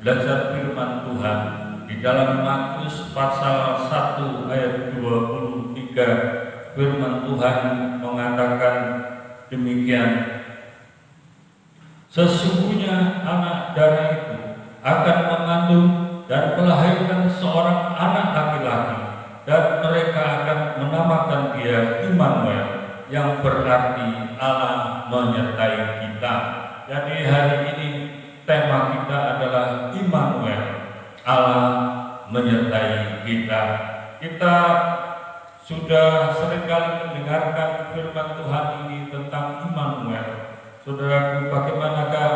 belajar firman Tuhan di dalam Matius pasal 1 ayat 23. Firman Tuhan mengatakan demikian, sesungguhnya anak darah itu akan mengandung dan melahirkan seorang anak laki-laki, dan mereka akan menamakan dia Immanuel, yang berarti Allah menyertai kita. Jadi hari ini tema kita adalah Immanuel, Allah menyertai kita. Kita sudah seringkali mendengarkan firman Tuhan ini tentang Immanuel. Saudaraku, bagaimanakah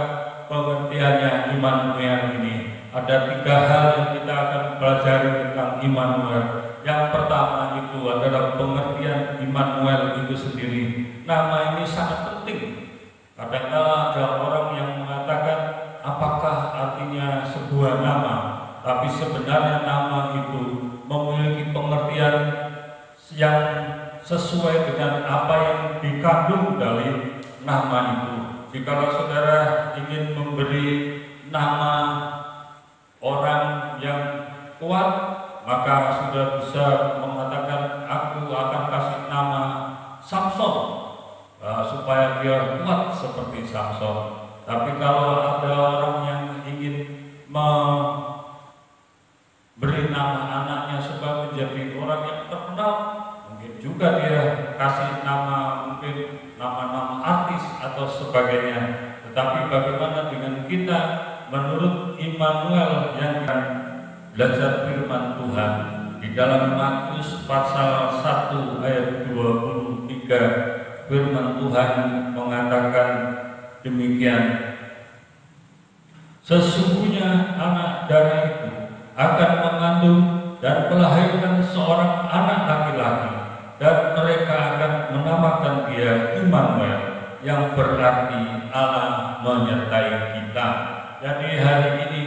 pengertiannya Immanuel ini? Ada 3 hal yang kita akan pelajari tentang Immanuel. Yang pertama itu adalah pengertian Immanuel itu sendiri. Nama ini sangat penting. Kadang-kala ada orang yang mengatakan apakah artinya sebuah nama, tapi sebenarnya nama itu memiliki pengertian yang sesuai dengan apa yang dikandung dari nama itu. Jikalau saudara ingin memberi nama orang yang kuat, maka sudah bisa mengatakan aku akan kasih nama Samson, supaya dia kuat seperti Samson. Tapi kalau ada orang yang ingin memberi nama anaknya supaya menjadi orang yang terkenal, mungkin juga dia kasih nama, mungkin nama-nama artis atau sebagainya. Tetapi bagaimana dengan kita menurut Immanuel yang akan belajar firman Tuhan di dalam Matius pasal 1 ayat 23. Firman Tuhan mengatakan demikian, sesungguhnya anak darah itu akan mengandung dan melahirkan seorang anak laki-laki, dan mereka akan menamakan dia Immanuel, yang berarti Allah menyertai kita. Jadi hari ini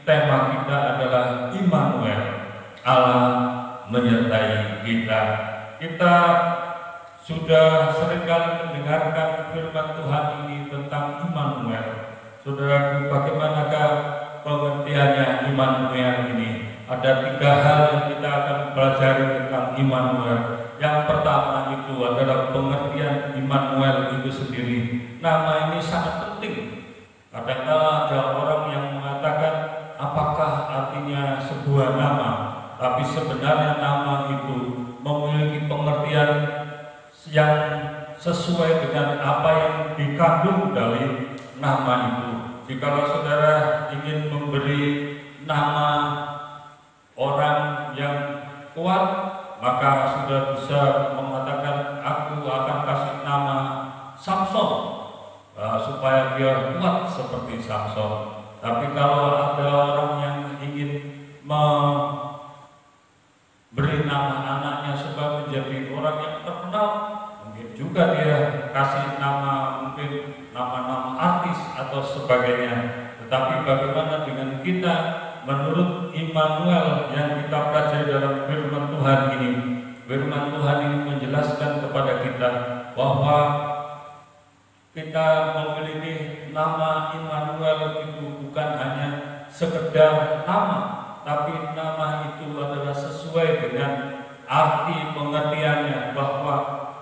tema kita adalah Immanuel, Allah menyertai kita. Kita sudah seringkali mendengarkan firman Tuhan ini tentang Immanuel. Saudaraku, bagaimanakah pengertiannya Immanuel ini? Ada 3 hal yang kita akan pelajari tentang Immanuel. Yang pertama itu adalah pengertian Immanuel itu sendiri. Nama ini sangat penting. Kadang-kala ada orang yang mengatakan apakah artinya sebuah nama, tapi sebenarnya nama itu memiliki pengertian yang sesuai dengan apa yang dikandung dari nama itu. Jikalau saudara ingin memberi nama orang yang kuat, maka sudah bisa mengatakan aku akan kasih nama Samson, supaya dia kuat seperti Samson. Tapi kalau ada orang yang ingin memberi nama anaknya supaya menjadi orang yang terkenal, mungkin juga dia kasih nama, mungkin nama-nama artis atau sebagainya. Tetapi bagaimana dengan kita menurut Immanuel yang kita pelajari dalam firman Tuhan ini? Firman Tuhan ini menjelaskan kepada kita bahwa kita memiliki nama Immanuel itu bukan hanya sekedar nama, tapi nama itu adalah sesuai dengan arti pengertiannya, bahwa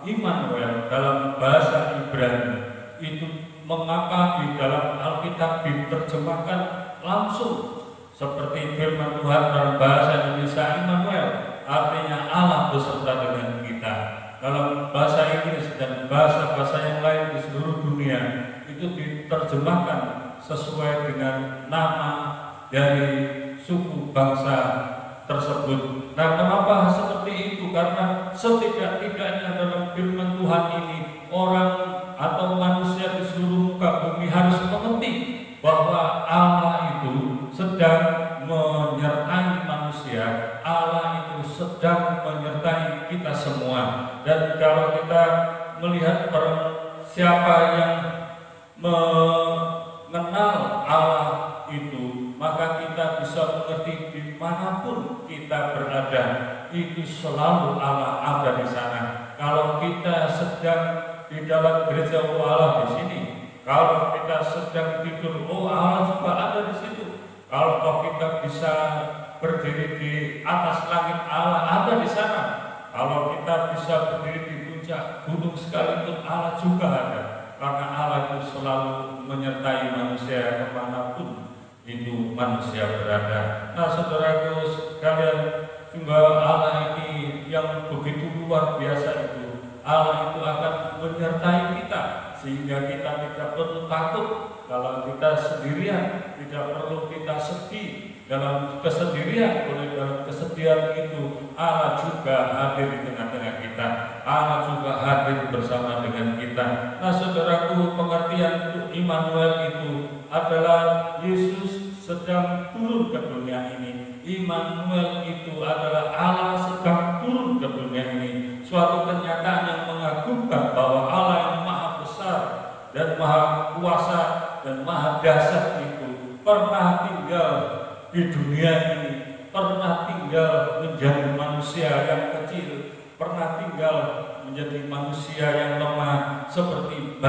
Immanuel dalam bahasa Ibrani itu mengapa di dalam Alkitab diterjemahkan langsung seperti firman Tuhan dalam bahasa Indonesia Immanuel, artinya Allah beserta dengan kita. Dalam bahasa Inggris dan bahasa-bahasa yang lain di seluruh dunia itu diterjemahkan sesuai dengan nama dari suku bangsa tersebut. Nah, kenapa seperti itu? Karena setidak-tidaknya dalam firman Tuhan ini orang atau manusia di seluruh muka bumi harus mengerti bahwa Allah itu sedang menyertai manusia, Allah itu sedang menyertai kita semua. Dan kalau kita melihat siapa yang mengenal Allah itu, maka kita bisa mengerti dimanapun kita berada, itu selalu Allah ada di sana. Kalau kita sedang di dalam gereja, oh Allah di sini. Kalau kita sedang tidur, oh Allah juga ada di situ. Kalau toh kita bisa berdiri di atas langit, Allah ada di sana. Kalau kita bisa berdiri di puncak gunung sekalipun, Allah juga ada. Karena Allah itu selalu menyertai manusia kemanapun itu manusia berada. Nah, saudaraku sekalian, juga Allah ini yang begitu luar biasa itu. Allah itu akan menyertai kita sehingga kita tidak perlu takut kalau kita sendirian, tidak perlu kita sedih dalam kesendirian. Oleh dalam kesedihan itu Allah juga hadir di tengah-tengah kita. Allah juga hadir bersama dengan kita. Nah, saudaraku, pengertian untuk Immanuel itu adalah Yesus sedang turun ke dunia ini. Immanuel itu adalah Allah sedang turun ke dunia ini. Suatu kenyataan yang mengagumkan bahwa Allah yang maha besar dan maha kuasa dan maha dahsyat itu pernah tinggal di dunia ini, pernah tinggal menjadi manusia yang kecil, pernah tinggal menjadi manusia yang lemah seperti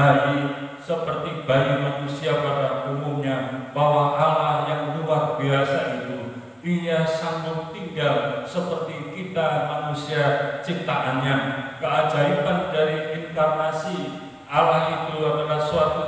bayi manusia pada umumnya. Bahwa Allah yang luar biasa itu, Dia sanggup tinggal seperti kita manusia ciptaannya. Keajaiban dari inkarnasi Allah itu adalah suatu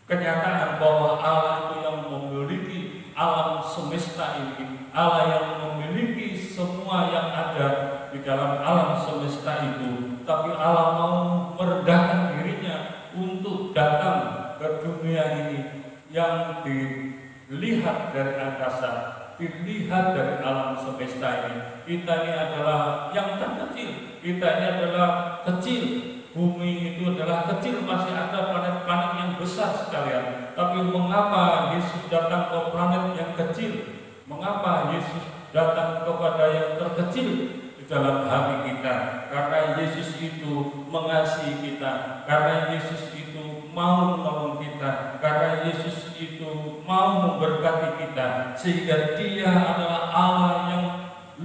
kenyataan bahwa Allah itu yang memiliki alam semesta ini, Allah yang memiliki semua yang ada di dalam alam semesta itu. Tapi Allah mau merendahkan dirinya untuk datang ke dunia ini yang dilihat dari angkasa, dilihat dari alam semesta ini. Kita ini adalah yang terkecil, kita ini adalah kecil. Bumi itu adalah kecil, masih ada planet-planet yang besar sekalian. Tapi mengapa Yesus datang ke planet yang kecil? Mengapa Yesus datang kepada yang terkecil di dalam hati kita? Karena Yesus itu mengasihi kita, karena Yesus itu mau menolong kita, karena Yesus itu mau memberkati kita, sehingga Dia adalah Allah yang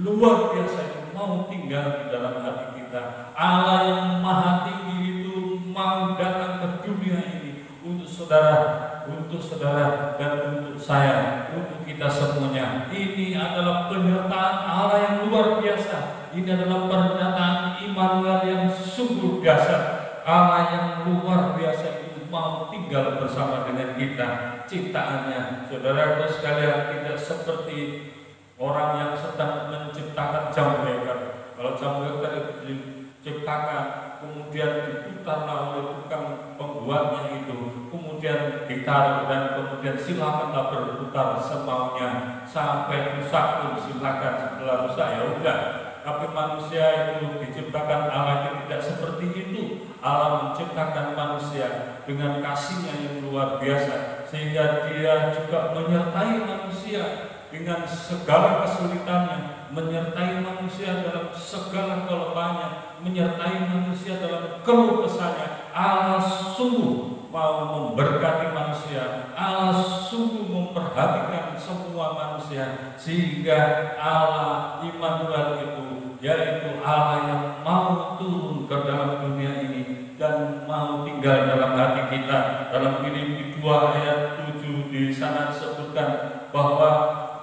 luar biasa itu mau tinggal di dalam hati kita. Allah yang maha tinggi itu mau datang ke dunia ini untuk saudara dan untuk saya, untuk kita semuanya. Ini adalah penyertaan Allah yang luar biasa. Ini adalah pernyataan Immanuel yang sungguh dahsyat. Allah yang luar biasa itu mau tinggal bersama dengan kita, ciptaannya. Saudara sekalian, tidak seperti orang yang sedang menciptakan jambreker. Kalau jambreker itu diciptakan, kemudian diputar oleh tukang pembuatnya itu, kemudian ditaruh dan kemudian silakanlah berputar semaunya sampai rusak pun silakan, setelah rusak ya udah. Tapi manusia itu diciptakan Allah itu tidak seperti itu. Allah menciptakan manusia dengan kasih-Nya yang luar biasa, sehingga Dia juga menyertai manusia dengan segala kesulitannya, menyertai manusia dalam segala kelemahannya, menyertai manusia dalam keluh kesahnya. Allah sungguh mau memberkati manusia, Allah sungguh memperhatikan semua manusia, sehingga Allah Immanuel itu, yaitu Allah yang mau turun ke dalam dunia ini dan mau tinggal dalam hati kita. Dalam Filipi 2 ayat 7 di sana disebutkan bahwa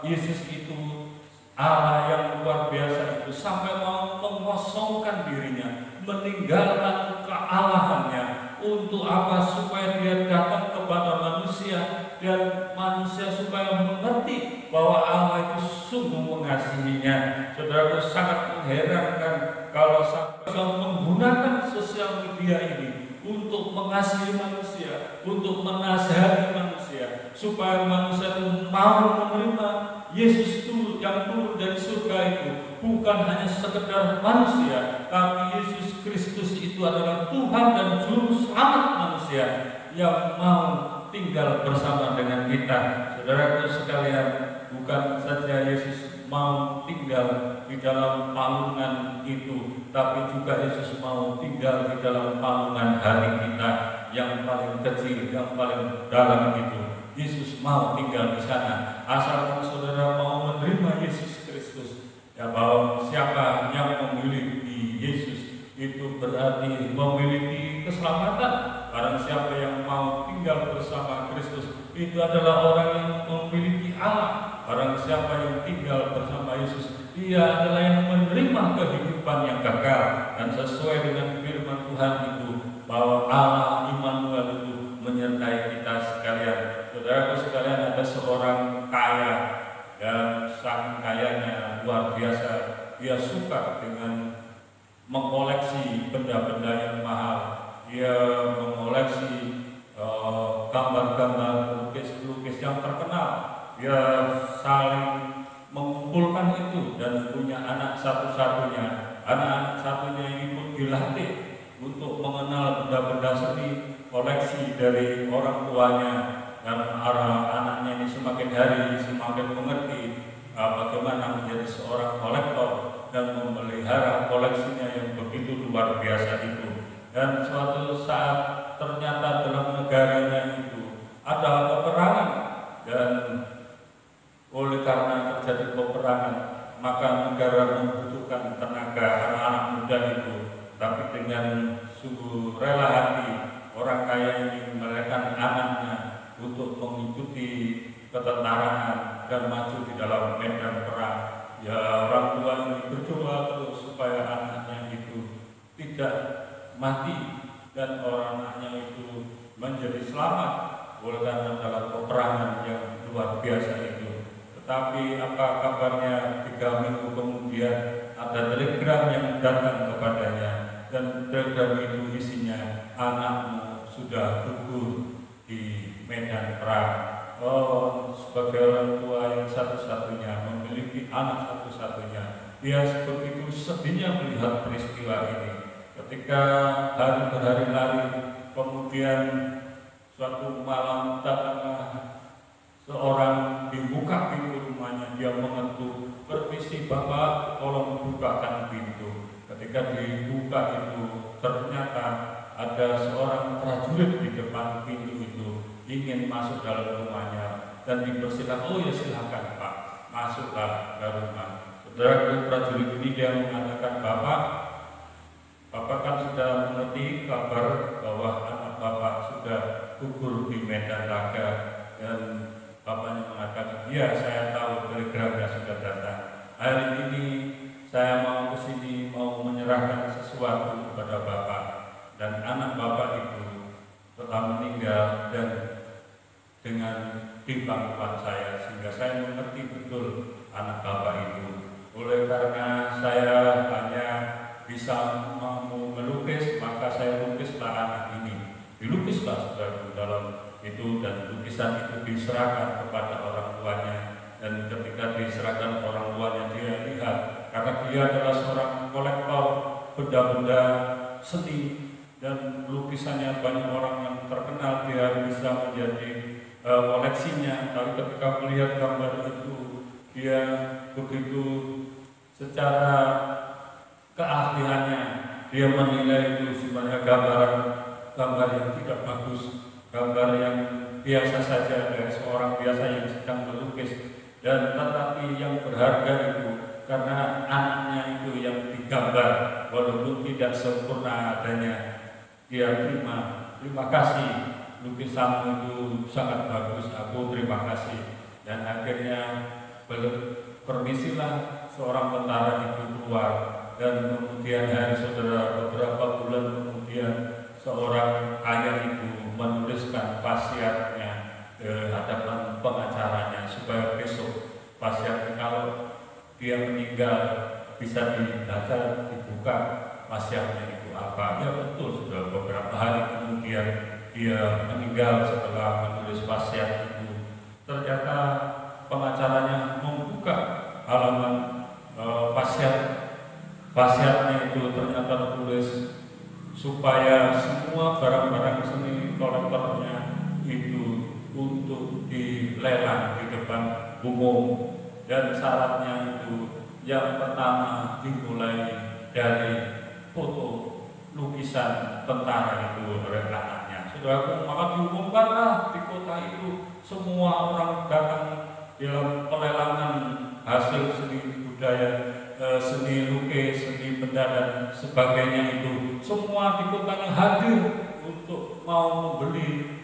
Yesus itu Allah yang luar biasa itu sampai mau mengosongkan dirinya, meninggalkan kealahannya. Untuk apa? Supaya Dia datang kepada manusia dan manusia supaya mengerti bahwa Allah itu sungguh mengasihinya. Saudaraku, sangat mengherankan kalau sampai menggunakan sosial media ini untuk mengasihi manusia, untuk menasihati manusia, supaya manusia itu mau menerima Yesus itu yang turun dari surga itu bukan hanya sekedar manusia, tapi Yesus Kristus itu adalah Tuhan dan Juru Selamat manusia yang mau tinggal bersama dengan kita. Saudaraku sekalian, bukan saja Yesus mau tinggal di dalam palungan itu, tapi juga Yesus mau tinggal di dalam palungan hati kita yang paling kecil, yang paling dalam itu. Yesus mau tinggal di sana, asalkan saudara mau menerima Yesus Kristus. Ya, bahwa siapa yang memiliki Yesus itu berarti memiliki keselamatan. Barang siapa yang mau tinggal bersama Kristus itu adalah orang yang memiliki Allah. Barang siapa yang tinggal bersama Yesus, dia adalah yang menerima kehidupan yang kekal. Dan sesuai dengan firman Tuhan itu, bahwa Allah Immanuel itu menyertai kita sekalian. Saudaraku sekalian, ada seorang kaya dan sang kayanya luar biasa. Dia suka dengan mengoleksi benda-benda yang mahal. Dia mengoleksi gambar-gambar lukis-lukis yang terkenal. Dia saling mengumpulkan itu dan punya anak satu-satunya. Anak-anak satunya ini pun dilatih untuk mengenal benda-benda seni koleksi dari orang tuanya. Dan anaknya ini semakin hari semakin mengerti bagaimana menjadi seorang kolektor dan memelihara koleksinya yang begitu luar biasa itu. Dan suatu saat ternyata dalam negaranya itu ada peperangan, dan oleh karena terjadi peperangan maka negara membutuhkan tenaga anak-anak muda itu. Tapi dengan sungguh rela hati orang kaya ini merelakan anaknya untuk mengikuti ketentaraan dan maju di dalam medan perang. Ya, orang tua ini berdoa terus supaya anaknya itu tidak mati dan anaknya itu menjadi selamat oleh karena dalam peperangan yang luar biasa itu. Tetapi apa kabarnya 3 minggu kemudian ada telegram yang datang kepadanya, dan telegram itu isinya, anakmu sudah gugur di medan perang. Oh, sebagai orang tua yang satu-satunya, memiliki anak satu-satunya, dia begitu sedihnya melihat peristiwa ini. Ketika hari berhari-hari, kemudian suatu malam datanglah seorang, dibuka pintu rumahnya, dia mengetuk, "Permisi Bapak, tolong bukakan pintu." Ketika dibuka itu, ternyata ada seorang prajurit di depan pintu itu ingin masuk dalam rumahnya dan dipersilakan. "Oh ya, silakan Pak, masuklah ke rumah." Saudara, prajurit ini dia mengatakan, Bapak kan sudah mengerti kabar bahwa anak Bapak sudah gugur di medan laga." Dan bapaknya mengatakan, "Iya, saya tahu, telegramnya sudah datang. Hari ini saya mau ke sini mau menyerahkan sesuatu kepada Bapak, dan anak Bapak itu telah meninggal dan dengan di pangkuan saya, sehingga saya mengerti betul anak Bapak itu. Oleh karena saya hanya bisa mau melukis, maka saya lukislah anak ini." Dilukislah saudara dalam itu, dan lukisan itu diserahkan kepada orang tuanya. Dan ketika diserahkan orang tuanya, dia lihat, karena dia adalah seorang kolektor benda-benda seni dan lukisannya banyak orang yang terkenal, dia bisa menjadi koleksinya. Tapi ketika melihat gambar itu, dia begitu secara keahliannya dia menilai itu sebenarnya gambar yang tidak bagus, gambar yang biasa saja dari seorang biasa yang sedang melukis. Dan tetapi yang berharga itu karena anaknya itu yang digambar, walaupun tidak sempurna adanya, dia terima kasih, lukisanmu itu sangat bagus, aku terima kasih. Dan akhirnya permisilah seorang tentara itu keluar. Dan kemudian hari saudara, beberapa bulan kemudian, seorang kaya itu menuliskan wasiatnya ke hadapan pengacaranya supaya besok wasiatnya kalau dia meninggal bisa dibaca, dibuka wasiatnya itu apa. Ya betul, sudah beberapa hari kemudian dia meninggal setelah menulis wasiat itu. Ternyata pengacaranya membuka halaman wasiatnya itu, ternyata tulis supaya semua barang-barang seni kolektornya itu untuk dilelang di depan umum. Dan syaratnya itu yang pertama dimulai dari foto lukisan tentara itu oleh anaknya. Saudaraku, maka diumumkanlah di kota itu, semua orang datang dalam pelelangan hasil seni budaya, seni lukis, seni benda dan sebagainya itu. Semua di kota hadir untuk mau membeli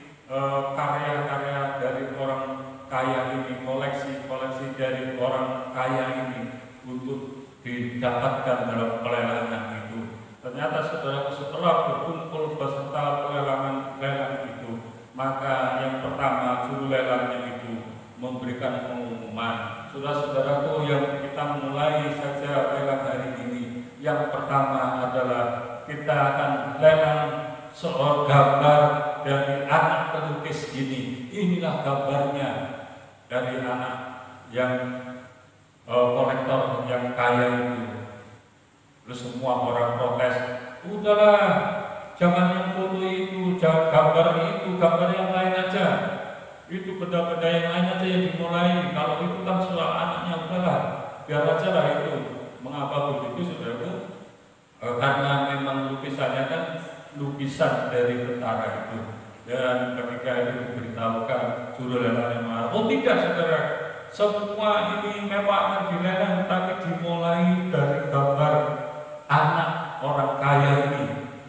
karya-karya dari orang kaya ini, koleksi-koleksi dari orang kaya ini untuk didapatkan dalam pelelangan itu. Ternyata saudara, setelah berkumpul beserta pelelangan itu, maka yang pertama juru lelangnya itu memberikan pengumuman. Saudara-saudaraku, yang kita mulai saja lelang hari ini, yang pertama adalah kita akan lelang seorang gambar dari anak pelukis ini. Inilah gambarnya dari anak yang kolektor yang kaya itu. Terus semua orang protes, udahlah, jangan yang foto itu, jangan gambar itu, gambar yang lain aja. Itu benda-benda yang lain aja yang dimulai. Kalau itu kan soal anaknya, udahlah, biar aja lah itu. Mengapa begitu, saudaraku? Karena memang lukisannya kan lukisan dari tentara itu. Dan ketika itu diberitahukan, juru lelangnya marah. Oh tidak, saudara, semua ini memang akan dilelang, tapi dimulai dari gambar anak orang kaya ini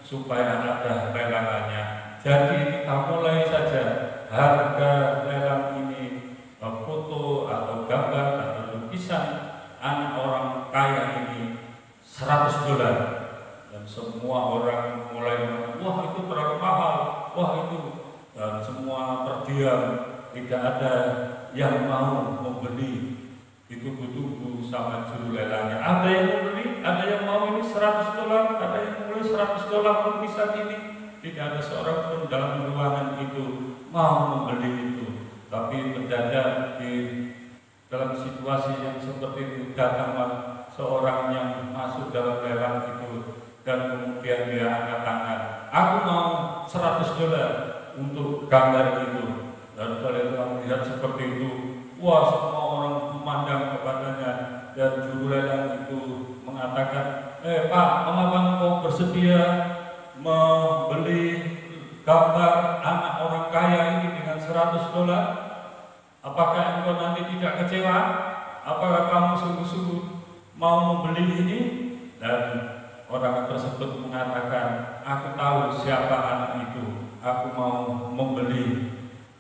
supaya ada lelangannya. Jadi kita mulai saja harga lelang ini, foto atau gambar atau lukisan anak orang kaya ini $100. Dan semua orang mulai mengatakan, wah itu terlalu mahal, wah itu, dan semua terdiam, tidak ada yang mau membeli. Itu tunggu sama juru lelangnya. Ada yang membeli, ada yang mau ini $100, ada yang membeli $100 lukisan ini. Tidak ada seorang pun dalam ruangan itu mau membeli itu. Tapi mendadak di dalam situasi yang seperti itu datanglah seorang yang masuk dalam lelang itu. Dan kemudian dia angkat tangan, aku mau $100 untuk gambar itu. Dan kalian melihat seperti itu, wah, semua orang memandang kepadanya. Dan juru lelang itu mengatakan, Pak, mengapa engkau bersedia membeli gambar anak orang kaya ini dengan $100? Apakah engkau nanti tidak kecewa? Apakah kamu sungguh-sungguh mau membeli ini? Dan orang tersebut mengatakan, aku tahu siapa anak itu, aku mau membeli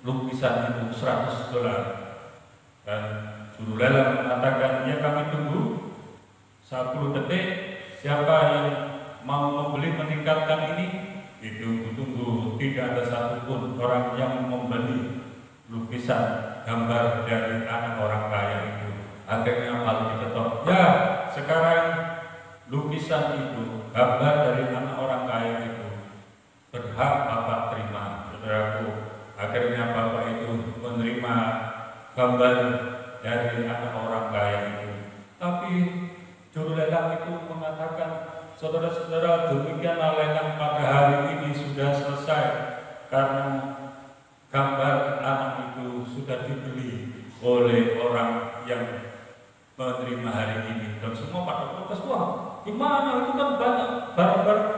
lukisan itu $100. Dan juru lelang mengatakan, ya kami tunggu 10 detik, siapa yang mau membeli meningkatkan ini? Itu tunggu, tidak ada satupun orang yang membeli lukisan gambar dari anak orang kaya itu. Akhirnya malah diketok, ya sekarang lukisan itu, gambar dari anak orang kaya itu berhak Bapak terima. Saudaraku, akhirnya Bapak itu menerima gambar dari anak orang kaya itu. Tapi juru lelang itu mengatakan, saudara-saudara, demikianlah lelang pada hari ini sudah selesai, karena gambar anak itu sudah dibeli oleh orang yang menerima hari ini. Dan semua pada protes, wah, gimana, itu kan banyak barang-barang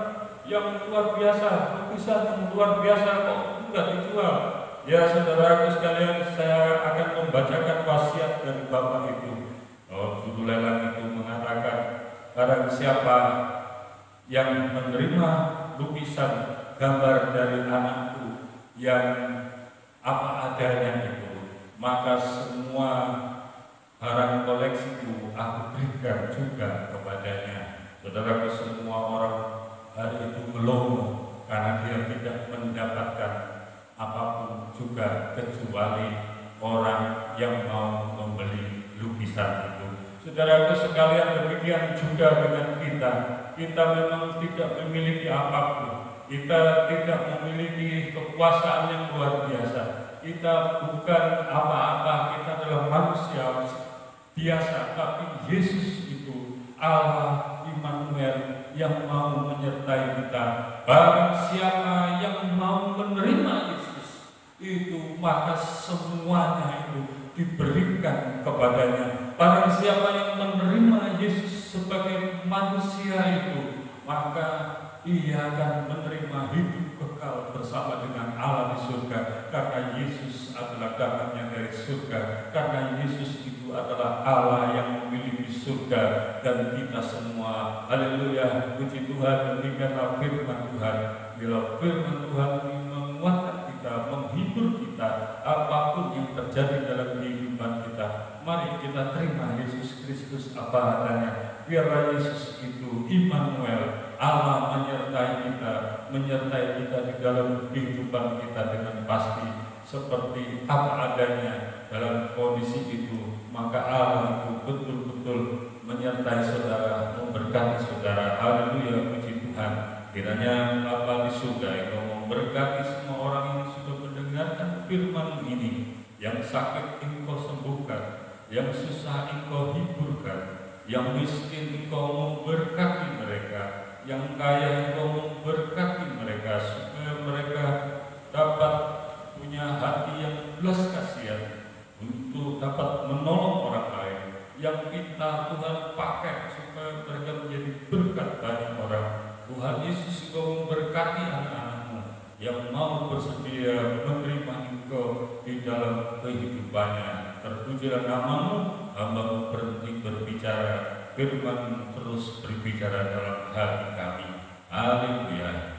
yang luar biasa, lukisan yang luar biasa, kok enggak dijual? Ya saudaraku sekalian, saya akan membacakan wasiat dari Bapak itu. Juru lelang itu mengatakan, barang siapa yang menerima lukisan gambar dari anakku yang apa adanya itu, maka semua barang koleksiku aku berikan juga kepadanya. Saudaraku, semua orang hari itu melongo karena dia tidak mendapatkan apapun juga kecuali orang yang mau membeli lukisan itu. Saudaraku sekalian, demikian juga dengan kita. Kita memang tidak memiliki apapun. Kita tidak memiliki kekuasaan yang luar biasa. Kita bukan apa-apa, kita adalah manusia biasa, tapi Yesus itu Allah Immanuel yang mau menyertai kita. Barang siapa yang mau menerima Yesus itu, maka semuanya itu diberikan kepadanya. Barang siapa yang menerima Yesus sebagai manusia itu, maka ia akan menerima hidup kekal bersama dengan Allah di surga, karena Yesus adalah datangnya dari surga, karena Yesus itu adalah Allah yang memiliki surga dan kita semua. Haleluya, puji Tuhan. Demikianlah firman Tuhan. Bila firman Tuhan ini menguatkan kita, menghibur menerima Yesus Kristus apa adanya. Biarlah Yesus itu Immanuel, Allah menyertai kita di dalam kehidupan kita dengan pasti seperti apa adanya. Dalam kondisi itu maka Allah itu betul-betul menyertai saudara, memberkati saudara. Haleluya, puji Tuhan. Kiranya Bapa di surga Engkau memberkati semua orang yang sudah mendengarkan firman ini. Yang sakit Engkau sembuhkan, yang susah Engkau hiburkan, yang miskin Engkau memberkati mereka, yang kaya Engkau memberkati mereka, supaya mereka dapat punya hati yang belas kasihan untuk dapat menolong orang lain. Yang kita Tuhan pakai supaya mereka menjadi berkat banyak orang. Tuhan Yesus, Engkau memberkati anak-anak-Mu yang mau bersedia menerima Engkau di dalam kehidupannya. Terpujilah nama-Mu, hamba-Mu berhenti berbicara, firman terus berbicara dalam hati kami. Haleluya.